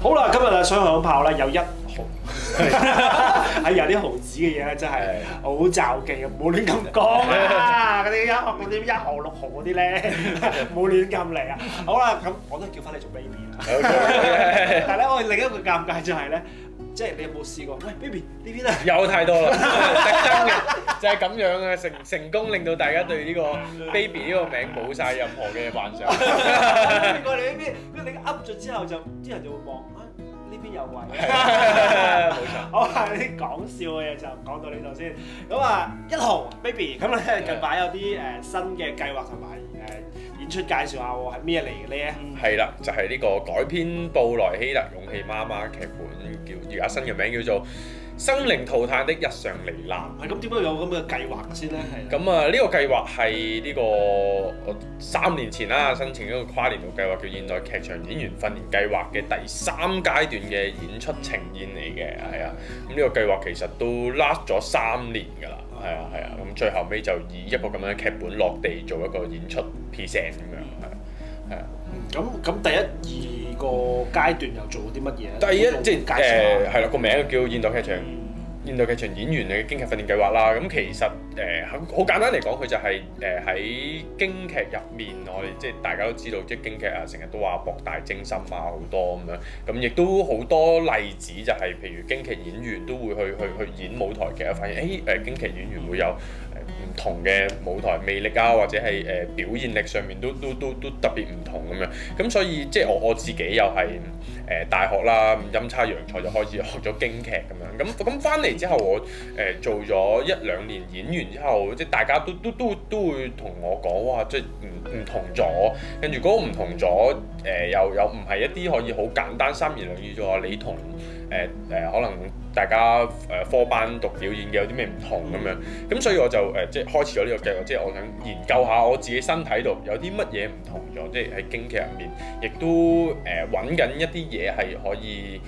好啦，今日啊雙響炮咧有1毫，係有啲毫子嘅嘢咧，真係好罩忌啊！唔好亂咁講啊！嗰啲1毫6毫嗰啲咧，唔好亂咁嚟啊！好啦，咁我都叫翻你做 baby 啦。但係咧，我另一個尷尬就係咧。即係你有冇試過？喂 ，baby 呢邊啊？有太多啦，真嘅就係咁樣啊！成功令到大家對呢個 baby 呢個名冇晒任何嘅幻想。過嚟呢邊，跟住你噏咗之後就啲人就會望啊呢邊有位。冇錯。好啊，啲講笑嘅嘢就講到呢度先。咁啊，1毫 baby，咁咧近排有啲新嘅計劃同埋演出介紹下喎，係咩嚟嘅咧？係啦，就係呢個改編布萊希特勇氣媽媽劇本，而家新嘅名叫做《生靈塗炭的日常罹難》。係咁點解有咁嘅計劃先咧？係。咁啊，呢個計劃係呢個我3年前啦申請一個跨年度計劃，叫現代劇場演員訓練計劃嘅第3階段嘅演出呈現嚟嘅，係啊。咁呢個計劃其實都 last 咗3年㗎啦，係啊。咁最後尾就以一個咁樣嘅劇本落地做一個演出 present 咁樣，係啊。咁第1、2個階段又做啲乜嘢？第一即係係啦，個名叫現代劇場演員嘅京劇訓練計劃啦。咁其實好簡單嚟講，佢就係喺京劇入面，我哋即係大家都知道，即係京劇啊，成日都話博大精深啊，好多咁樣。咁亦都好多例子，就係譬如京劇演員都會去演舞台劇，發現京劇演員會有唔同嘅舞台魅力啊，或者係表現力上面都特別唔同咁樣。咁所以即係我自己又係大學啦，陰差陽錯就開始學咗京劇咁樣。咁翻嚟之後，我做咗1-2年演員之後，即係大家都會同我講，哇！即係唔同咗，跟住嗰個唔同咗，又唔係一啲可以好簡單3言2語就話你同可能大家科班讀表演嘅有啲咩唔同咁樣。咁所以我就即係開始咗呢個計劃，即係我想研究下我自己身體度有啲乜嘢唔同咗，即係喺京劇入面，亦都揾緊一啲嘢係可以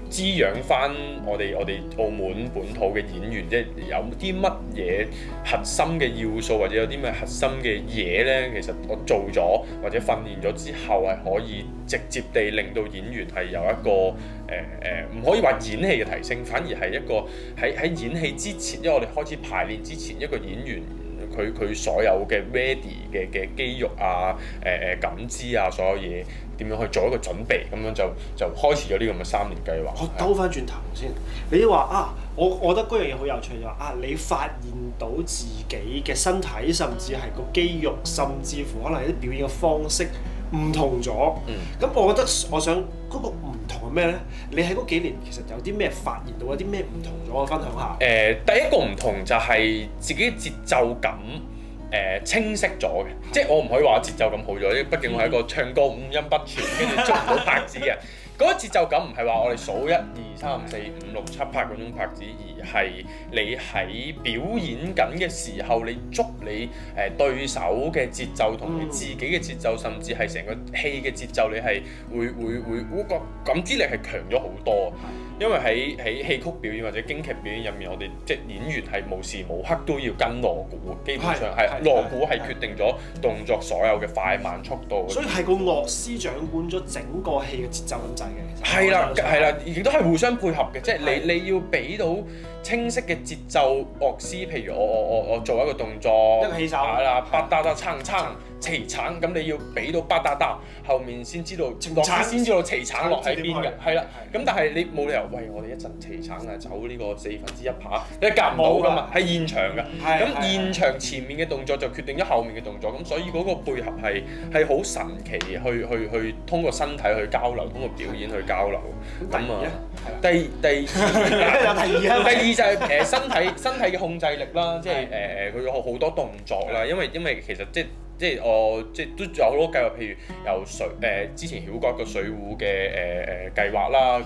滋養翻我哋澳門本土嘅演員，即係有啲乜嘢核心嘅要素，或者有啲咩核心嘅嘢咧，其實我做咗或者訓練咗之後係可以直接地令到演員係有一個唔可以話演戲嘅提升，反而係一個喺演戲之前，因為我哋開始排練之前，一個演員佢所有嘅 ready 嘅肌肉啊、感知啊，所有嘢點樣去做一個準備，咁樣就開始咗呢個咁嘅3年計劃。我兜翻轉頭先，你話啊，我覺得嗰樣嘢好有趣，就話啊，你發現到自己嘅身體，甚至係個肌肉，甚至乎可能有啲表演嘅方式唔同咗。咁我覺得我想嗰個唔同係咩咧？你喺嗰幾年其實有啲咩發現到，有啲咩唔同咗？我分享下。第一個唔同就係自己節奏感清晰咗嘅，即係我唔可以話節奏感好咗，因為畢竟我係一個唱歌五音不全，跟住捉唔到拍子嘅。嗰個節奏感唔係話我哋數1、2、3、4、5、6、7、8嗰種拍子，而係你喺表演緊嘅時候，你捉你對手嘅節奏同你自己嘅節奏，甚至係成個戲嘅節奏，你係會嗰個感知力係強咗好多。因為喺戲曲表演或者京劇表演入面，我哋即係演員係無時無刻都要跟鑼鼓，基本上係鑼鼓係決定咗動作所有嘅快慢速度。所以係個樂師掌管咗整個戲嘅節奏咁滯嘅。係啦，亦都係互相配合嘅，即係你要俾到清晰嘅節奏樂師，譬如我做一個動作，一個起手，係啦，巴打打撐撐齊橙，咁你要俾到巴打打，後面先知道樂師先知道齊橙落喺邊嘅，係啦。咁但係你冇理由，喂，我哋一陣齊橙啊，走呢個1/4拍，你夾唔到噶嘛，係現場㗎。咁現場前面嘅動作就決定咗後面嘅動作，咁所以嗰個配合係好神奇，去通過身體去交流，通過表演去交流。咁啊，第二就係身體嘅控制力啦，即係佢有好多動作啦，因為其實即係我都有好多計劃，譬如由之前曉過一個水壺嘅計劃啦，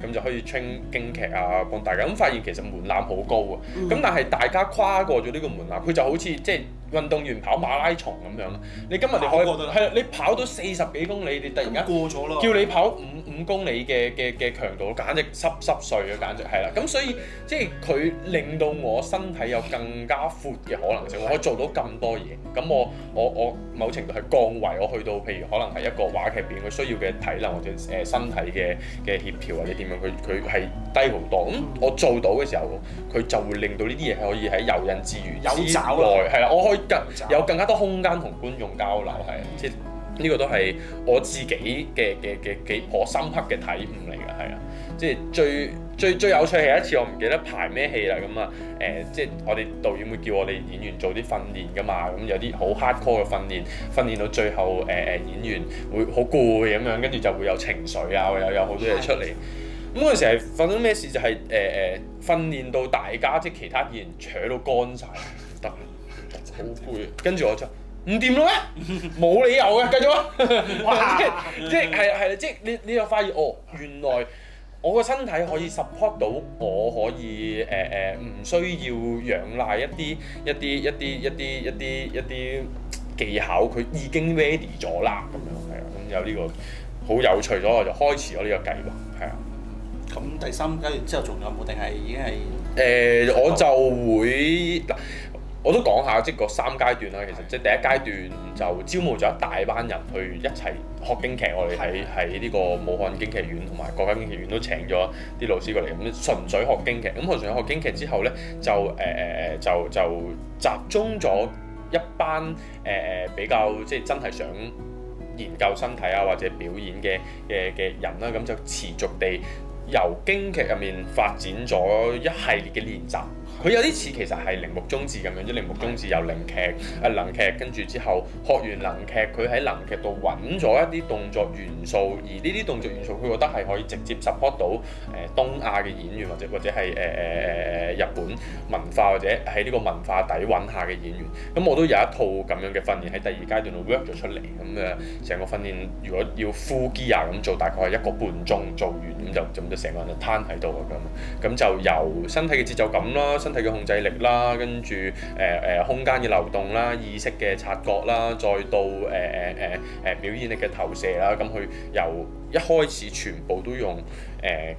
咁就可以 train 京劇啊，幫大家咁發現其實門檻好高啊，咁但係大家跨過咗呢個門檻，佢就好似即係運動員跑馬拉松咁樣。你今日你可以係你跑到40幾公里，你突然間過咗啦，叫你跑5公里嘅強度，簡直濕碎啊！簡直係啦。咁所以即係佢令到我身體有更加闊嘅可能性，我可以做到咁多嘢。咁我我某程度係降維，我去到譬如可能係一個話劇片佢需要嘅體能或者身體嘅協調或者點樣，佢係低好多。咁我做到嘅時候，佢就會令到呢啲嘢係可以喺游刃自如之內，係啦，我可以有更加多空間同觀眾交流，係即係呢個都係我自己嘅幾頗深刻嘅體悟嚟㗎，係啊，即係最有趣係一次我唔記得排咩戲啦，咁啊即係我哋導演會叫我哋演員做啲訓練㗎嘛，咁有啲好 hardcore 嘅訓練到最後演員會好攰咁樣，跟住就會有情緒啊，有好多嘢出嚟。咁嗰陣時係發生咩事？就係訓練到大家即係其他演員扯到乾晒，唔得，好攰，跟住我就唔掂咯咩？冇理由嘅，繼續啊！即係即係你又發現哦，原來我個身體可以 support 到，我可以唔需要仰賴一啲技巧，佢已經 ready 咗啦，咁樣係啊，咁有呢個好有趣咗，我就開始咗呢個計劃，係啊。咁第三階段之後仲有冇？定係已經係？我就會嗱，我都講下即係個3階段啦。其實即係第一階段就招募咗一大班人去一齊學京劇，我哋喺呢個武漢京劇院同埋國家京劇院都請咗啲老師過嚟，咁純粹學京劇。咁純粹學京劇之後咧，就集中咗一班比較即係真係想研究身體啊或者表演嘅人啦，咁就持續地由京劇入面發展咗一系列嘅練習。佢有啲似其實係鈴木忠志咁樣，即係鈴木忠志有能劇，跟住之後學完能劇，佢喺能劇度揾咗一啲動作元素，而呢啲動作元素佢覺得係可以直接 support 到東亞嘅演員，或者係日本文化或者喺呢個文化底蘊下嘅演員。咁我都有一套咁樣嘅訓練喺第2階段度 work 咗出嚟。咁成個訓練如果要 full gear 咁做，大概係1個半鐘做完，咁就成個人就攤喺度咁就由身體嘅節奏感啦，身體嘅控制力啦，跟住空間嘅流動啦，意識嘅察覺啦，再到表演力嘅投射啦，咁佢由一開始全部都用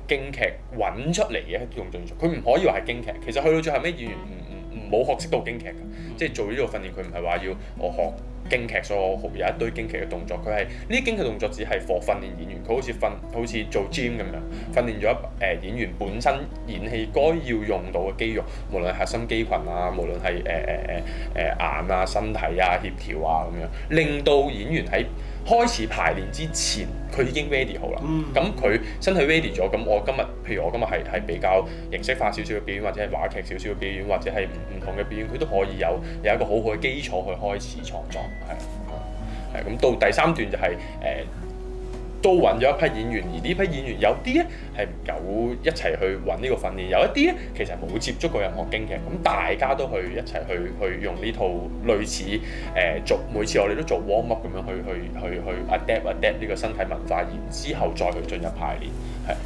京劇揾出嚟嘅一啲動作元素，佢唔可以話係京劇，其實去到最後尾演員唔冇學識到京劇㗎，即係做呢個訓練佢唔係話要我學京劇，所以我有一堆京劇嘅動作，佢係呢啲京劇動作只係 for 訓練演員，佢好似做 gym 咁樣訓練咗演員本身演戲該要用到嘅肌肉，無論係核心肌群啊，無論係眼啊、身體啊、協調啊咁樣，令到演員喺開始排練之前，佢已經 ready 好啦。咁佢身體 ready 咗，咁譬如我今日係比較形式化少少嘅表演，或者係話劇少少嘅表演，或者係唔同嘅表演，佢都可以有一個好好嘅基礎去開始創作，係咁到第3段就係都揾咗一批演員，而呢批演員有啲咧係有一齊去揾呢個訓練，有一啲咧其實冇接觸過任何京劇，咁大家都去一齊去用呢套類似每次我哋都做 warm up 咁樣去 adapt 呢個身體文化，然之後再去進入排練，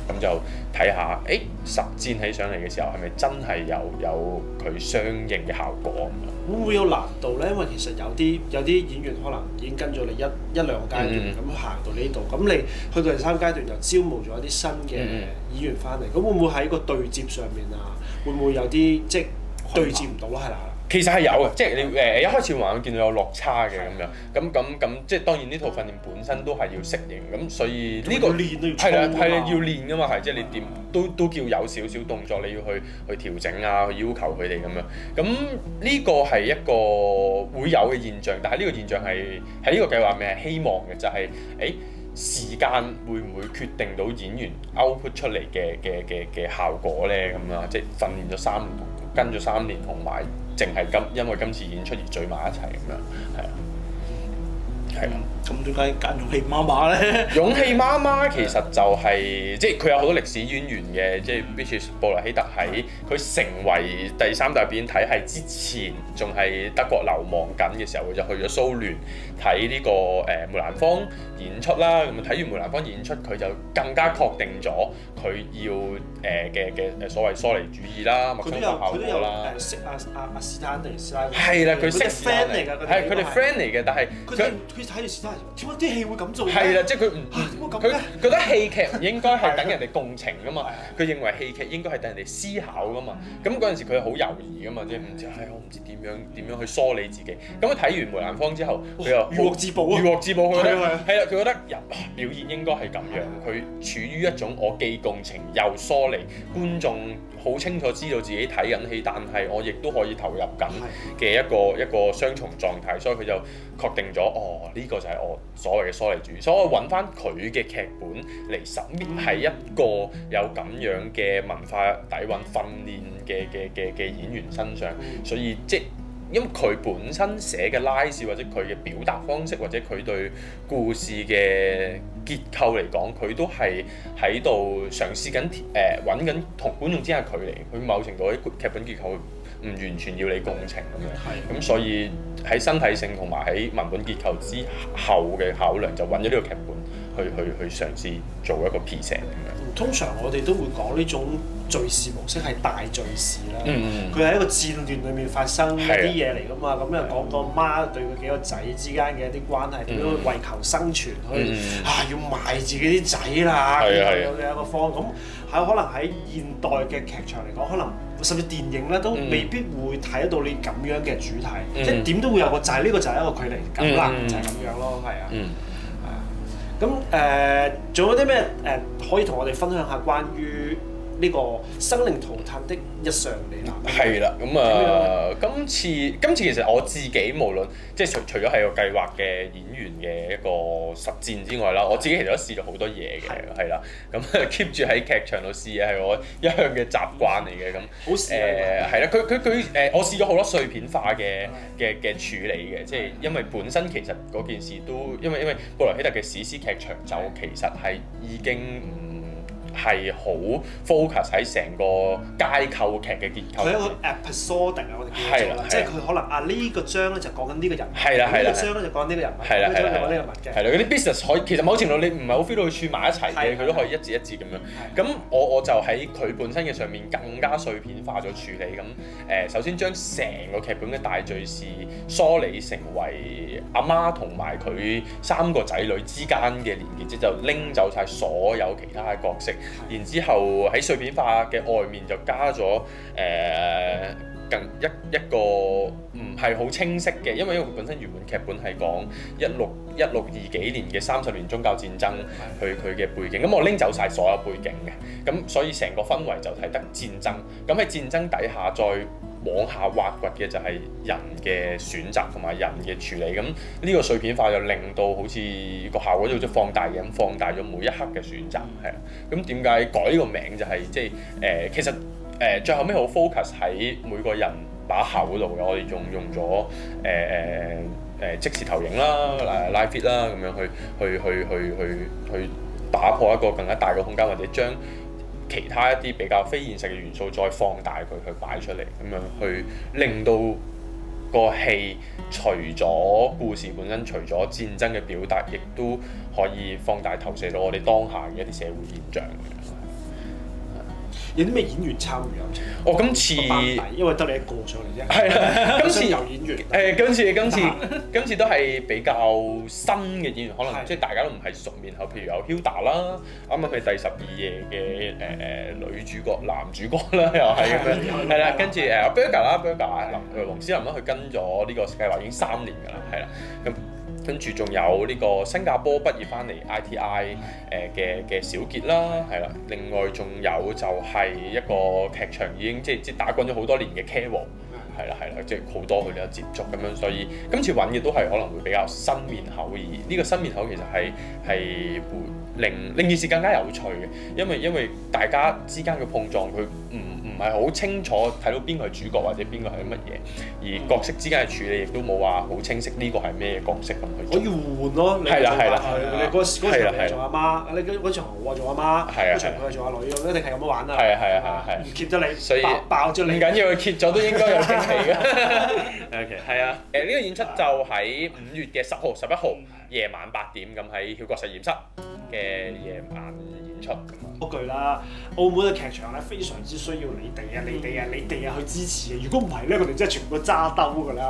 咁就睇下實戰起上嚟嘅時候係咪真係有佢相應嘅效果。會唔會有難度咧？因為其實有啲演員可能已經跟咗你一兩個階段咁行到呢度，咁你去到第3階段就招募咗一啲新嘅演員翻嚟，咁會唔會喺個對接上面啊？會唔會有啲即係對接唔到啦？係啦。其實係有嘅，即係你一開始會見到有落差嘅咁樣，咁即係當然呢套訓練本身都係要適應，咁所以呢個係啦要練㗎嘛，係即係你點都叫有少少動作你要去調整啊，去要求佢哋咁樣，咁呢個係一個會有嘅現象，但係呢個現象係喺呢個計劃咩希望嘅就係時間會唔會決定到演員 output 出嚟嘅效果咧咁啊？即係訓練咗3年，跟咗3年，同埋淨係因為今次演出而聚埋一齊咁樣，係啊。咁點解揀勇氣媽媽咧？勇氣媽媽其實就係即係佢有好多歷史淵源嘅，即係 Beatrice 布萊希特喺佢成為第3大表演體系之前，仲係德國流亡緊嘅時候，佢就去咗蘇聯睇呢個梅蘭芳演出啦。咁睇完梅蘭芳演出，佢就更加確定咗佢要嘅所謂疏離主義啦、默笙效果啦。識阿斯坦尼斯拉。係啦，佢識 friend 嚟㗎，係佢哋 friend 嚟嘅，但係佢佢睇住時真係點解啲戲會咁做嘅？係啦，即係佢唔點解咁佢咧？覺得戲劇唔應該係等人哋共情噶嘛，佢認為戲劇應該係等人哋思考噶嘛。咁嗰陣時佢係好猶豫噶嘛，即係唔知我唔知點樣去梳理自己。咁佢睇完梅蘭芳之後，佢又如獲至寶啊！如獲至寶，佢覺得係啊係啦，佢覺得表演應該係咁樣，佢處於一種我既共情又疏離，觀眾好清楚知道自己睇緊戲，但係我亦都可以投入緊嘅一個雙重狀態，所以佢就確定咗呢個就係我所謂嘅疏離主義，所以我揾翻佢嘅劇本嚟審係一個有咁樣嘅文化底蘊訓練嘅演員身上，所以即因為佢本身寫嘅拉氏或者佢嘅表達方式或者佢對故事嘅結構嚟講，佢都係喺度嘗試緊揾緊同觀眾之間嘅距離。佢某程度喺劇本結構唔完全要你共情咁樣，咁所以喺身體性同埋喺文本結構之後嘅考量，就揾咗呢個劇本去嘗試做一個 piece 咁樣。通常我哋都會講呢種敘事模式係大敘事啦，佢係一個戰亂裡面發生一啲嘢嚟㗎嘛，咁又講個媽對佢幾個仔之間嘅一啲關係，點樣為求生存去要賣自己啲仔啦，咁樣嘅一個方，咁喺可能喺現代嘅劇場嚟講，可能甚至電影咧都未必會睇得到你咁樣嘅主題，即係點都會有個就係呢個就係一個距離感啦，就係咁樣咯，係啊。咁仲有啲咩可以同我哋分享下關於呢個生靈塗炭的日常嚟啦？係啦，咁今次其實我自己無論即係除咗係個計劃嘅演員嘅一個實戰之外啦，我自己其實都試咗好多嘢嘅，係啦，咁 keep 住喺劇場度試嘢係我一向嘅習慣嚟嘅咁。好試係啦，佢我試咗好多碎片化嘅處理嘅，即係因為本身其實嗰件事都因為布萊希特嘅史詩劇場就其實係已經係好 focus 喺成個街構劇嘅結構。佢一個 episode 啊，我哋叫做啦，即係佢可能呢個章咧就講緊呢個人物，呢個章咧就講呢個人物，呢個章就講呢個人物嘅。係啦，嗰啲 business 可以其實某程度你唔係好 feel 到佢串埋一齊嘅，佢都可以一節一節咁樣。咁我就喺佢本身嘅上面更加碎片化咗處理。咁首先將成個劇本嘅大敘事梳理成為阿媽同埋佢3個仔女之間嘅連結，即就拎走晒所有其他嘅角色。然之後喺碎片化嘅外面就加咗一個唔係好清晰嘅，因為佢本身原本劇本係講1620幾年嘅30年宗教戰爭，佢嘅背景。咁我拎走晒所有背景嘅，咁所以成個氛圍就係得戰爭。咁喺戰爭底下再往下挖掘嘅就係人嘅選擇同埋人嘅處理。咁呢個碎片化就令到好似個效果就好似放大嘅咁，放大咗每一刻嘅選擇係啦。咁點解改呢個名就係即係其實最後尾好 focus 喺每個人把口度嘅，我哋用咗即時投影啦、live feed 啦咁樣去打破一個更加大嘅空間，或者將其他一啲比較非現實嘅元素再放大佢去擺出嚟，咁樣去令到個戲除咗故事本身，除咗戰爭嘅表達，亦都可以放大投射到我哋當下嘅一啲社會現象。有啲咩演員參與啊？今次因為得你一個上嚟啫。係啦，今次有演員。今次都係比較新嘅演員，可能即係大家都唔係熟面口，譬如有 Hilda 啦，啱啱佢第12夜嘅女主角、男主角啦，又係咁樣，係啦，跟住Berger 黃思林啦，佢跟咗呢個計劃已經3年㗎啦，係啦，咁。跟住仲有呢個新加坡畢業翻嚟 ITI 嘅小傑啦，係啦。另外仲有就係一個劇場已經即打滾咗好多年嘅 Carol，係啦，即係好多佢哋有接觸咁樣，所以今次揾嘅都係可能會比較新面口，而呢個新面口其實係會令件事更加有趣嘅，因為大家之間嘅碰撞佢唔係好清楚睇到邊個係主角或者邊個係乜嘢，而角色之間嘅處理亦都冇話好清晰呢個係咩角色咁去做。可以換咯，你嗰場你做阿媽，你嗰場我做阿媽，嗰場佢做阿女，一定係咁樣玩啦。係。唔揭咗你，所以爆咗你。唔緊要，佢揭咗都應該有驚喜嘅。OK， 係啊。呢個演出就喺5月嘅10號、11號夜晚8點咁喺曉覺實驗室嘅夜晚演出咁啊。嗰句啦，澳門嘅劇場咧非常之需要你哋啊去支持啊！如果唔係咧，佢哋真係全部揸兜㗎啦，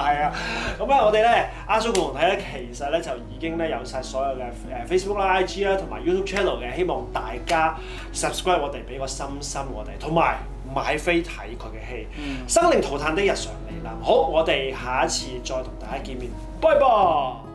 係啊！咁咧我哋咧亞洲共同體咧，其實咧就已經咧有晒所有嘅Facebook 啦、IG 啦同埋 YouTube channel 嘅，希望大家 subscribe 我哋，俾個心我哋，同埋買飛睇佢嘅戲。生靈塗炭的日常嚟臨，好，我哋下一次再同大家見面，拜拜。